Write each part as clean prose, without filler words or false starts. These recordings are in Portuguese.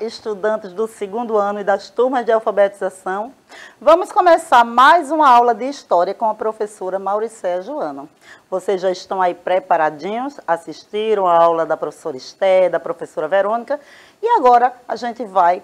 estudantes do segundo ano e das turmas de alfabetização. Vamos começar mais uma aula de História com a professora Mauricéia Joana. Vocês já estão aí preparadinhos? Assistiram a aula da professora Esté, da professora Verônica? E agora a gente vai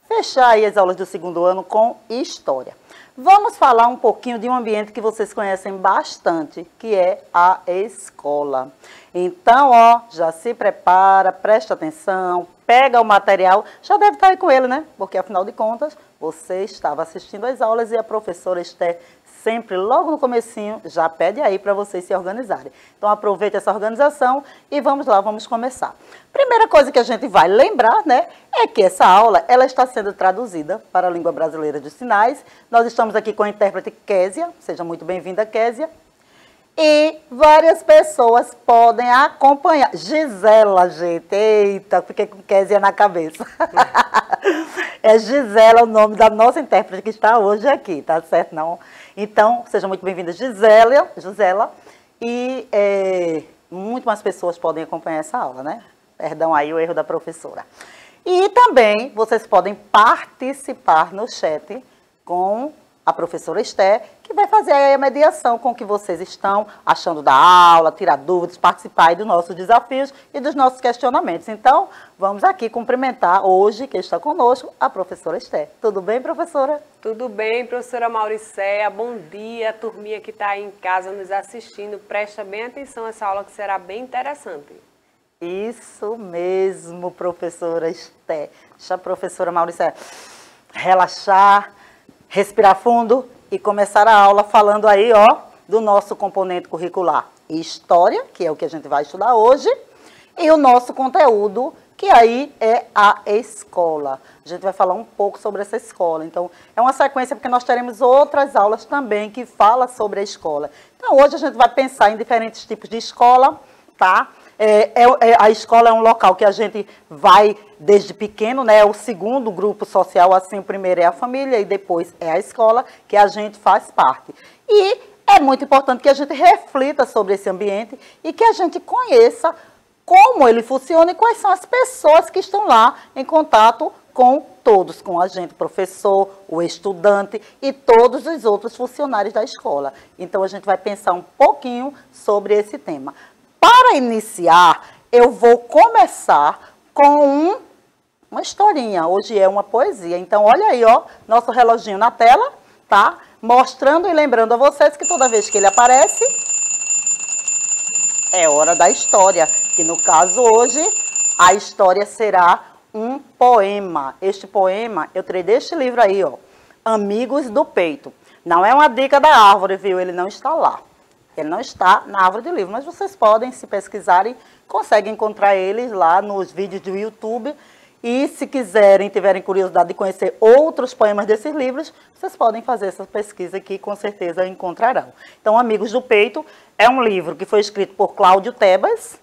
fechar aí as aulas do segundo ano com História. Vamos falar um pouquinho de um ambiente que vocês conhecem bastante, que é a escola. Então, ó, já se prepara, presta atenção, pega o material, já deve estar aí com ele, né? Porque, afinal de contas, você estava assistindo às aulas e a professora Esté sempre, logo no comecinho, já pede aí para vocês se organizarem. Então, aproveite essa organização e vamos lá, vamos começar. Primeira coisa que a gente vai lembrar, né, é que essa aula, ela está sendo traduzida para a língua brasileira de sinais. Nós estamos aqui com a intérprete Késia, seja muito bem-vinda, Késia. E várias pessoas podem acompanhar. Gisela, gente, eita, fiquei com Késia na cabeça. É Gisela o nome da nossa intérprete que está hoje aqui, tá certo? Não? Então, seja muito bem-vinda, Gisela. E muito mais pessoas podem acompanhar essa aula, né? Perdão aí o erro da professora. E também vocês podem participar no chat com a professora Esté, que vai fazer aí a mediação com o que vocês estão achando da aula, tirar dúvidas, participar aí dos nossos desafios e dos nossos questionamentos. Então, vamos aqui cumprimentar hoje, quem está conosco, a professora Esté. Tudo bem, professora? Tudo bem, professora Mauricéia. Bom dia, turminha que está aí em casa nos assistindo. Presta bem atenção a essa aula que será bem interessante. Isso mesmo, professora Esté. Deixa a professora Mauricéia relaxar, respirar fundo e começar a aula falando aí, ó, do nosso componente curricular História, que é o que a gente vai estudar hoje, e o nosso conteúdo, que aí é a escola. A gente vai falar um pouco sobre essa escola. Então, é uma sequência porque nós teremos outras aulas também que falam sobre a escola. Então, hoje a gente vai pensar em diferentes tipos de escola, tá? A escola é um local que a gente vai desde pequeno, né? É o segundo grupo social, assim, o primeiro é a família e depois é a escola, que a gente faz parte. E é muito importante que a gente reflita sobre esse ambiente e que a gente conheça como ele funciona e quais são as pessoas que estão lá em contato com todos, com a gente, professor, o estudante e todos os outros funcionários da escola. Então, a gente vai pensar um pouquinho sobre esse tema. Para iniciar, eu vou começar com uma historinha. Hoje é uma poesia. Então, olha aí, ó, nosso reloginho na tela, tá? Mostrando e lembrando a vocês que toda vez que ele aparece, é hora da história. Que no caso hoje, a história será um poema. Este poema, eu tirei deste livro aí, ó, Amigos do Peito. Não é uma dica da árvore, viu? Ele não está lá. Ele não está na árvore de livro, mas vocês podem, se pesquisarem, conseguem encontrar eles lá nos vídeos do YouTube. E se quiserem, tiverem curiosidade de conhecer outros poemas desses livros, vocês podem fazer essa pesquisa que com certeza encontrarão. Então, Amigos do Peito é um livro que foi escrito por Cláudio Tebas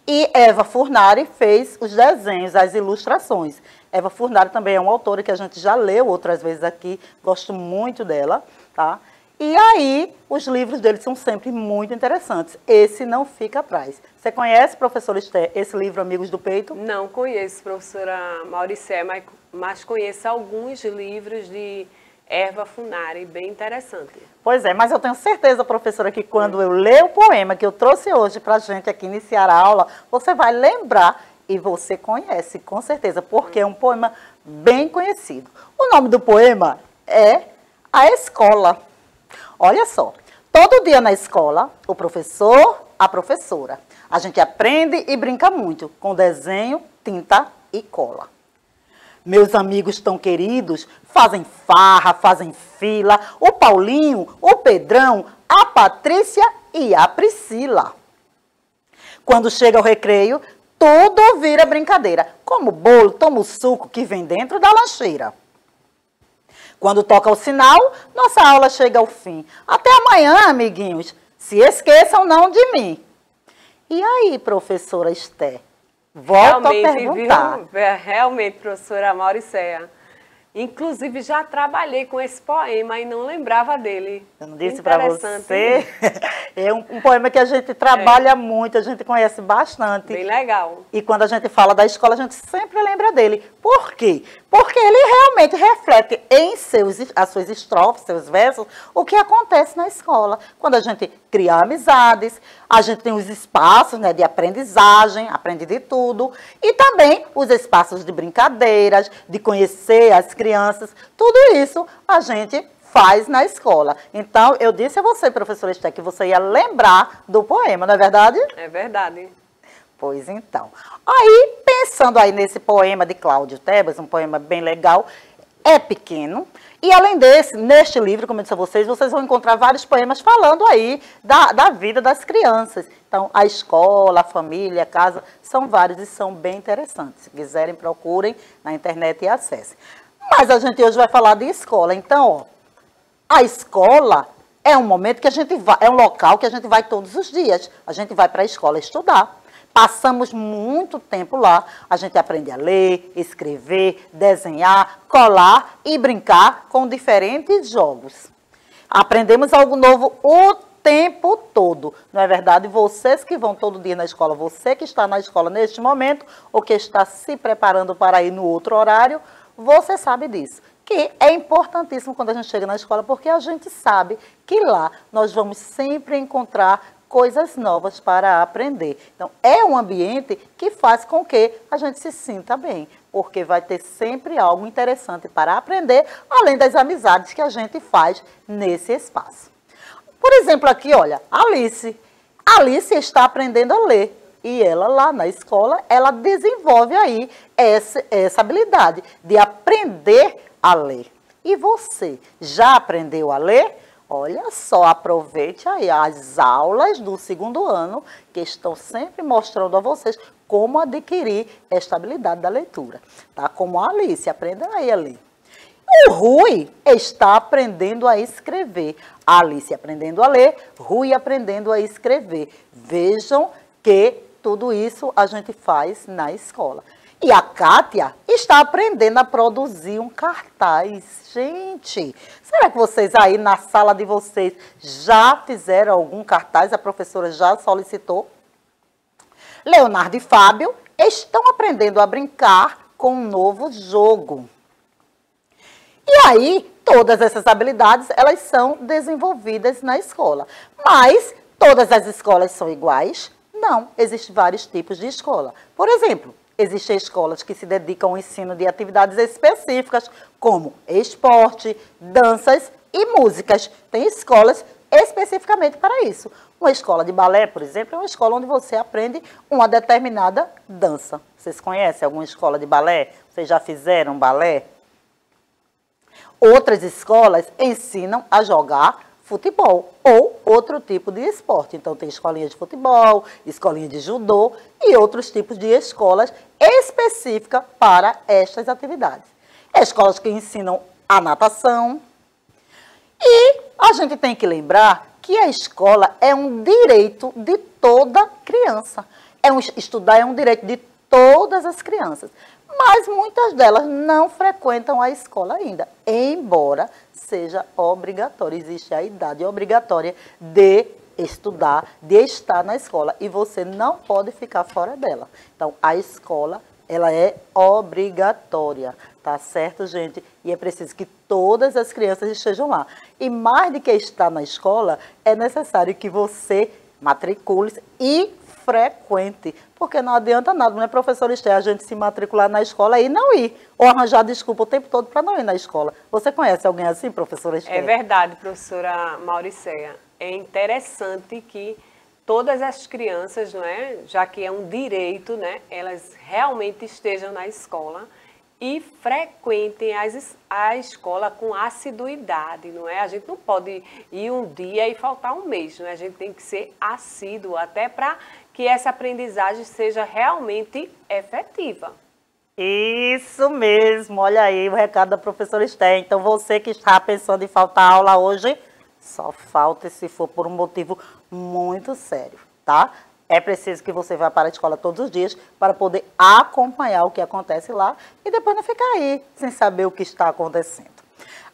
e Eva Furnari fez os desenhos, as ilustrações. Eva Furnari também é uma autora que a gente já leu outras vezes aqui, gosto muito dela, tá? E aí, os livros dele são sempre muito interessantes. Esse não fica atrás. Você conhece, professora Esté, esse livro Amigos do Peito? Não conheço, professora Mauricéia, mas conheço alguns livros de Eva Furnari, bem interessante. Pois é, mas eu tenho certeza, professora, que quando eu ler o poema que eu trouxe hoje para a gente aqui iniciar a aula, você vai lembrar e você conhece, com certeza, porque é um poema bem conhecido. O nome do poema é A Escola. Olha só, todo dia na escola, o professor, a professora. A gente aprende e brinca muito com desenho, tinta e cola. Meus amigos tão queridos fazem farra, fazem fila, o Paulinho, o Pedrão, a Patrícia e a Priscila. Quando chega o recreio, tudo vira brincadeira, como bolo, toma o suco que vem dentro da lancheira. Quando toca o sinal, nossa aula chega ao fim. Até amanhã, amiguinhos. Se esqueçam não de mim. E aí, professora Esté? Volto a perguntar. Realmente, professora Mauricéia. Inclusive, já trabalhei com esse poema e não lembrava dele. Eu não disse para você? É um poema que a gente trabalha muito, a gente conhece bastante. Bem legal. E quando a gente fala da escola, a gente sempre lembra dele. Por quê? Porque ele realmente reflete em as suas estrofes, seus versos, o que acontece na escola. Quando a gente cria amizades, a gente tem os espaços, né, de aprendizagem, aprende de tudo. E também os espaços de brincadeiras, de conhecer as crianças. Tudo isso a gente faz na escola. Então, eu disse a você, professora Esté, que você ia lembrar do poema, não é verdade? É verdade. Pois então. Aí, pensando aí nesse poema de Cláudio Tebas, um poema bem legal, é pequeno. E além desse, neste livro, como eu disse a vocês vão encontrar vários poemas falando aí da vida das crianças. Então, a escola, a família, a casa, são vários e são bem interessantes. Se quiserem, procurem na internet e acessem. Mas a gente hoje vai falar de escola. Então, ó, a escola é um momento que a gente vai, é um local que a gente vai todos os dias. A gente vai para a escola estudar. Passamos muito tempo lá, a gente aprende a ler, escrever, desenhar, colar e brincar com diferentes jogos. Aprendemos algo novo o tempo todo, não é verdade? Vocês que vão todo dia na escola, você que está na escola neste momento, ou que está se preparando para ir no outro horário, você sabe disso. Que é importantíssimo quando a gente chega na escola, porque a gente sabe que lá nós vamos sempre encontrar coisas novas para aprender. Então, é um ambiente que faz com que a gente se sinta bem, porque vai ter sempre algo interessante para aprender, além das amizades que a gente faz nesse espaço. Por exemplo, aqui, olha, Alice. Alice está aprendendo a ler. E ela, lá na escola, ela desenvolve aí essa habilidade de aprender a ler. E você, já aprendeu a ler? Olha só, aproveite aí as aulas do segundo ano, que estão sempre mostrando a vocês como adquirir esta habilidade da leitura. Tá? Como a Alice, aprenda aí a ler. O Rui está aprendendo a escrever. A Alice aprendendo a ler, Rui aprendendo a escrever. Vejam que tudo isso a gente faz na escola. E a Kátia está aprendendo a produzir um cartaz. Gente, será que vocês aí na sala de vocês já fizeram algum cartaz? A professora já solicitou? Leonardo e Fábio estão aprendendo a brincar com um novo jogo. E aí, todas essas habilidades, elas são desenvolvidas na escola. Mas todas as escolas são iguais? Não, existem vários tipos de escola. Por exemplo, existem escolas que se dedicam ao ensino de atividades específicas, como esporte, danças e músicas. Tem escolas especificamente para isso. Uma escola de balé, por exemplo, é uma escola onde você aprende uma determinada dança. Vocês conhecem alguma escola de balé? Vocês já fizeram balé? Outras escolas ensinam a jogar futebol ou outro tipo de esporte. Então, tem escolinha de futebol, escolinha de judô e outros tipos de escolas específicas para estas atividades. Escolas que ensinam a natação. E a gente tem que lembrar que a escola é um direito de toda criança. Estudar é um direito de todas as crianças. Mas muitas delas não frequentam a escola ainda, embora seja obrigatório. Existe a idade obrigatória de estudar, de estar na escola, e você não pode ficar fora dela. Então, a escola, ela é obrigatória, tá certo, gente? E é preciso que todas as crianças estejam lá. E mais do que estar na escola, é necessário que você matricule-se e frequente, porque não adianta nada, não é, professor Esté, a gente se matricular na escola e não ir, ou arranjar desculpa o tempo todo para não ir na escola. Você conhece alguém assim, professora Esté? É verdade, professora Mauricéia. É interessante que todas as crianças, não é, já que é um direito, né, elas realmente estejam na escola e frequentem a escola com assiduidade, não é? A gente não pode ir um dia e faltar um mês, não é? A gente tem que ser assíduo, até para que essa aprendizagem seja realmente efetiva. Isso mesmo, olha aí o recado da professora Esté. Então, você que está pensando em faltar aula hoje, só falta se for por um motivo muito sério, tá? É preciso que você vá para a escola todos os dias para poder acompanhar o que acontece lá e depois não ficar aí sem saber o que está acontecendo.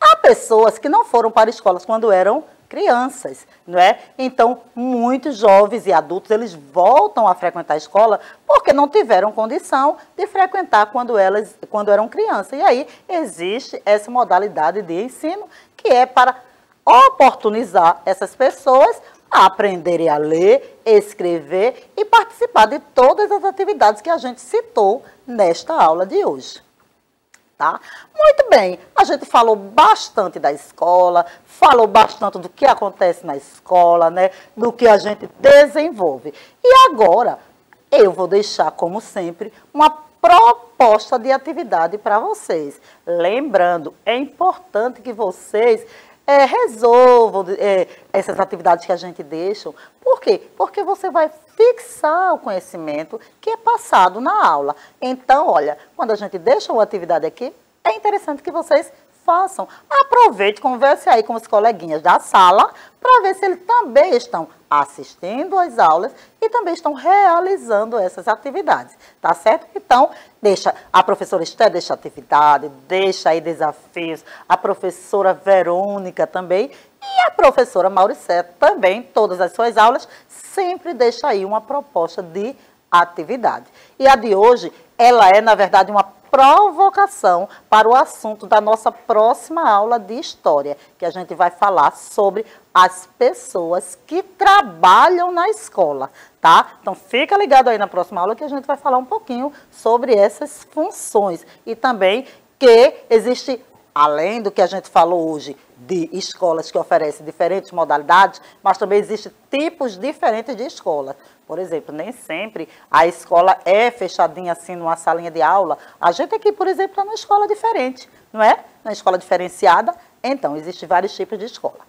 Há pessoas que não foram para escolas quando eram crianças, não é? Então, muitos jovens e adultos, eles voltam a frequentar a escola porque não tiveram condição de frequentar quando eram crianças. E aí, existe essa modalidade de ensino que é para oportunizar essas pessoas a aprenderem a ler, escrever e participar de todas as atividades que a gente citou nesta aula de hoje. Tá? Muito bem, a gente falou bastante da escola, falou bastante do que acontece na escola, né, do que a gente desenvolve. E agora, eu vou deixar, como sempre, uma proposta de atividade para vocês. Lembrando, é importante que vocês resolvam essas atividades que a gente deixa. Por quê? Porque você vai fixar o conhecimento que é passado na aula. Então, olha, quando a gente deixa uma atividade aqui, é interessante que vocês façam. Aproveite, converse aí com os coleguinhas da sala para ver se eles também estão assistindo às aulas e também estão realizando essas atividades, tá certo? Então, a professora Esther deixa atividade, deixa aí desafios, a professora Verônica também e a professora Mauricéia também, todas as suas aulas, sempre deixa aí uma proposta de atividade. E a de hoje, ela é, na verdade, uma provocação para o assunto da nossa próxima aula de história, que a gente vai falar sobre as pessoas que trabalham na escola, tá? Então fica ligado aí na próxima aula que a gente vai falar um pouquinho sobre essas funções e também que existe, além do que a gente falou hoje, de escolas que oferecem diferentes modalidades, mas também existem tipos diferentes de escola. Por exemplo, nem sempre a escola é fechadinha assim numa salinha de aula. A gente aqui, por exemplo, está numa escola diferente, não é? Na escola diferenciada. Então, existem vários tipos de escola.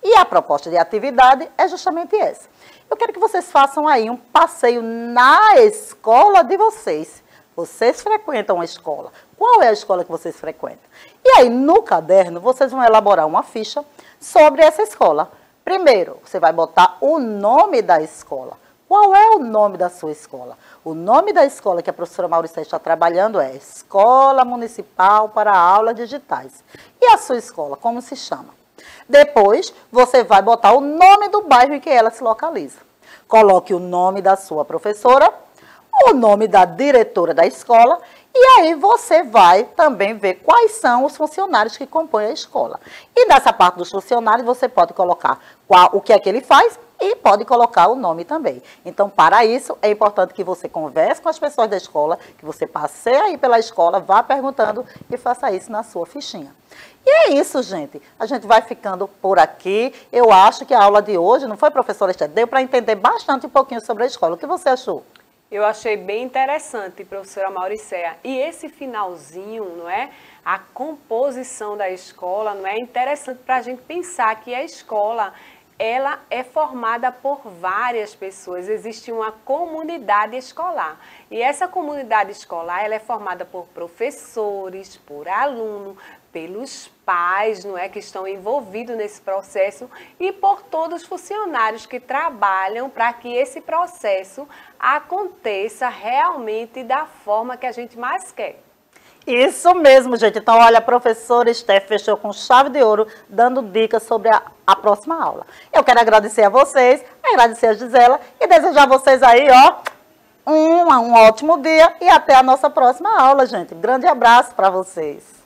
E a proposta de atividade é justamente essa. Eu quero que vocês façam aí um passeio na escola de vocês. Vocês frequentam a escola. Qual é a escola que vocês frequentam? E aí, no caderno, vocês vão elaborar uma ficha sobre essa escola. Primeiro, você vai botar o nome da escola. Qual é o nome da sua escola? O nome da escola que a professora Mauricéia está trabalhando é Escola Municipal para Aulas Digitais. E a sua escola, como se chama? Depois, você vai botar o nome do bairro em que ela se localiza. Coloque o nome da sua professora, o nome da diretora da escola e aí você vai também ver quais são os funcionários que compõem a escola. E nessa parte dos funcionários você pode colocar o que é que ele faz e pode colocar o nome também. Então, para isso, é importante que você converse com as pessoas da escola, que você passeie aí pela escola, vá perguntando e faça isso na sua fichinha. E é isso, gente. A gente vai ficando por aqui. Eu acho que a aula de hoje, não foi, professora Esther? Deu para entender bastante um pouquinho sobre a escola. O que você achou? Eu achei bem interessante, professora Mauricéia. E esse finalzinho, não é? A composição da escola, não é? Interessante para a gente pensar que a escola, ela é formada por várias pessoas. Existe uma comunidade escolar. E essa comunidade escolar, ela é formada por professores, por alunos, pelos pais, não é, que estão envolvidos nesse processo e por todos os funcionários que trabalham para que esse processo aconteça realmente da forma que a gente mais quer. Isso mesmo, gente. Então, olha, a professora Esther fechou com chave de ouro, dando dicas sobre a próxima aula. Eu quero agradecer a vocês, agradecer a Gisela e desejar a vocês aí, ó, um ótimo dia e até a nossa próxima aula, gente. Grande abraço para vocês.